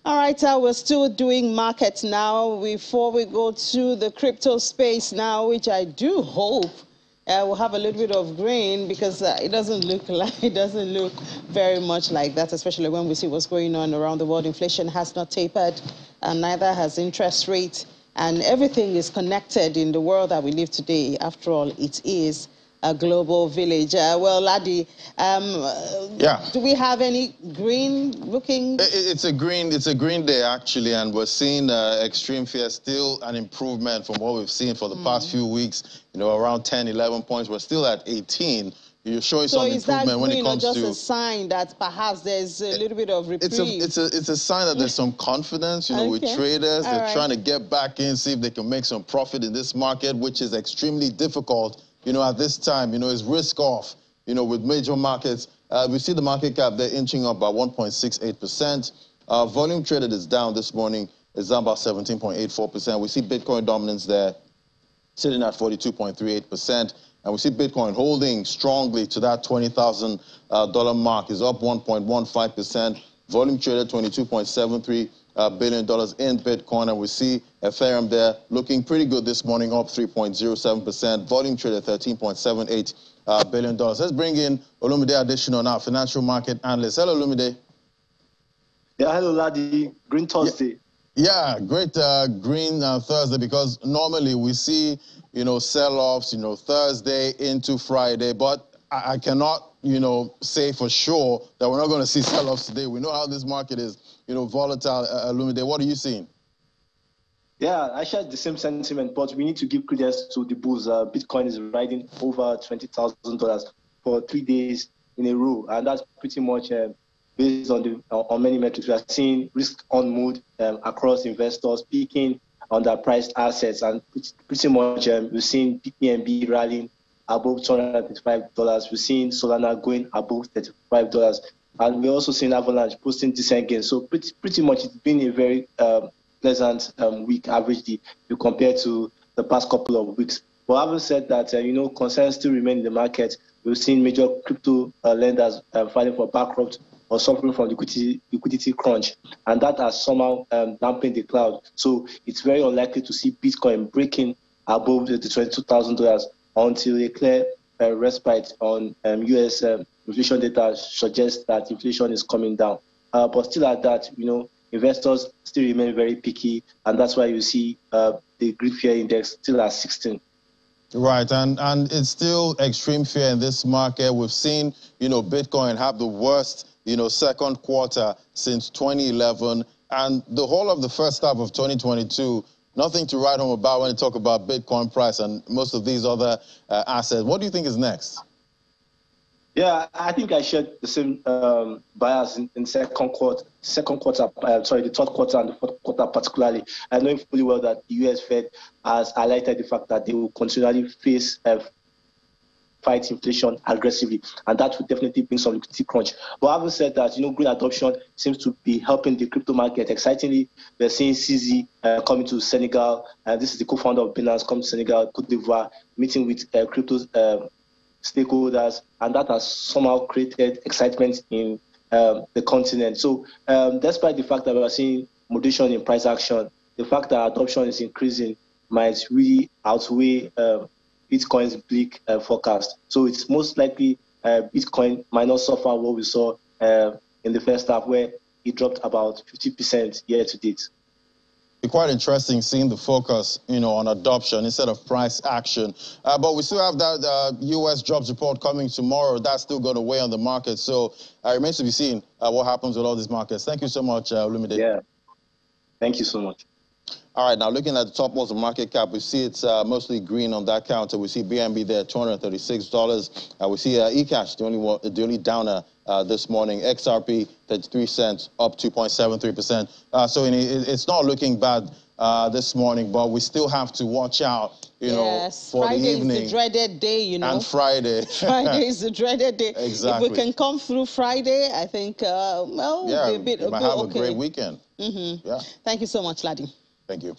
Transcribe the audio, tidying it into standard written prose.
All right, we're still doing markets now. Before we go to the crypto space now, which I do hope we'll have a little bit of green, because it doesn't look very much like that, especially when we see what's going on around the world. Inflation has not tapered, and neither has interest rate, and everything is connected in the world that we live today. After all, it is a global village. Well, Ladi, do we have any green looking? It's a green day actually, and we're seeing extreme fear still an improvement from what we've seen for the past few weeks. You know, around 10, 11 points. We're still at 18. You're showing some improvement when it comes to. So is that green or just a sign that perhaps there's a little bit of reprieve? It's a sign that there's some confidence, you know, with traders. They're trying to get back in, see if they can make some profit in this market, which is extremely difficult. You know, at this time, you know, it's risk off, you know, with major markets. We see the market cap, they're inching up by 1.68%. Volume traded is down this morning. It's down about 17.84%. We see Bitcoin dominance there sitting at 42.38%. And we see Bitcoin holding strongly to that $20,000 mark. Is up 1.15%. Volume traded $22.73 billion in Bitcoin, and we see Ethereum there looking pretty good this morning, up 3.07%. Volume traded $13.78 billion. Let's bring in Olumide Adesina, our financial market analyst. Hello, Olumide. Yeah, hello, Ladi. Green Thursday. Yeah, great green Thursday, because normally we see, you know, sell-offs, you know, Thursday into Friday, but I cannot, you know, say for sure that we're not going to see sell-offs today. We know how this market is, you know, volatile. Olumide, what are you seeing? Yeah, I share the same sentiment, but we need to give credence to the bulls. Bitcoin is riding over $20,000 for 3 days in a row, and that's pretty much based on many metrics. We are seeing risk-on mood across investors peaking on their priced assets, and pretty much we're seeing PNB rallying above $235. We're seeing Solana going above $35. And we're also seeing Avalanche posting decent gains. So pretty much it's been a very pleasant week averagely if you compare to the past couple of weeks. But having said that, you know, concerns still remain in the market. We've seen major crypto lenders filing for bankrupt or suffering from liquidity crunch. And that has somehow dampened the cloud. So it's very unlikely to see Bitcoin breaking above the $22,000 until a clear respite on U.S. inflation data suggests that inflation is coming down. But still at that, you know, investors still remain very picky, and that's why you see the greed fear index still at 16. Right, and it's still extreme fear in this market. We've seen, you know, Bitcoin have the worst, you know, second quarter since 2011, and the whole of the first half of 2022. Nothing to write home about when you talk about Bitcoin price and most of these other assets. What do you think is next? Yeah, I think I shared the same bias in the third quarter, the third quarter and the fourth quarter particularly. I know fully well that the U.S. Fed has highlighted the fact that they will continually fight inflation aggressively, and that will definitely bring some liquidity crunch. But having said that, you know, green adoption seems to be helping the crypto market. Excitingly, we're seeing CZ coming to Senegal. This is the co-founder of Binance coming to Senegal, Côte d'Ivoire, meeting with crypto stakeholders, and that has somehow created excitement in the continent. So despite the fact that we are seeing moderation in price action, the fact that adoption is increasing might really outweigh Bitcoin's bleak forecast. So it's most likely Bitcoin might not suffer what we saw in the first half, where it dropped about 50% year to date. It's quite interesting seeing the focus, you know, on adoption instead of price action. But we still have that U.S. jobs report coming tomorrow. That's still going to weigh on the market. So it remains to be seen what happens with all these markets. Thank you so much, Olumide. Yeah, thank you so much. All right, now looking at the top walls of market cap, we see it's mostly green on that counter. We see BNB there, $236. We see eCash, the only downer this morning. XRP, 33 cents, up 2.73%. So it's not looking bad this morning, but we still have to watch out, you know, for Friday the evening. Friday is the dreaded day, you know. And Friday. Friday is the dreaded day. Exactly. If we can come through Friday, I think, well, yeah, we'll be a bit, we might have a great weekend. Yeah. Yeah. Thank you so much, Ladi. Thank you.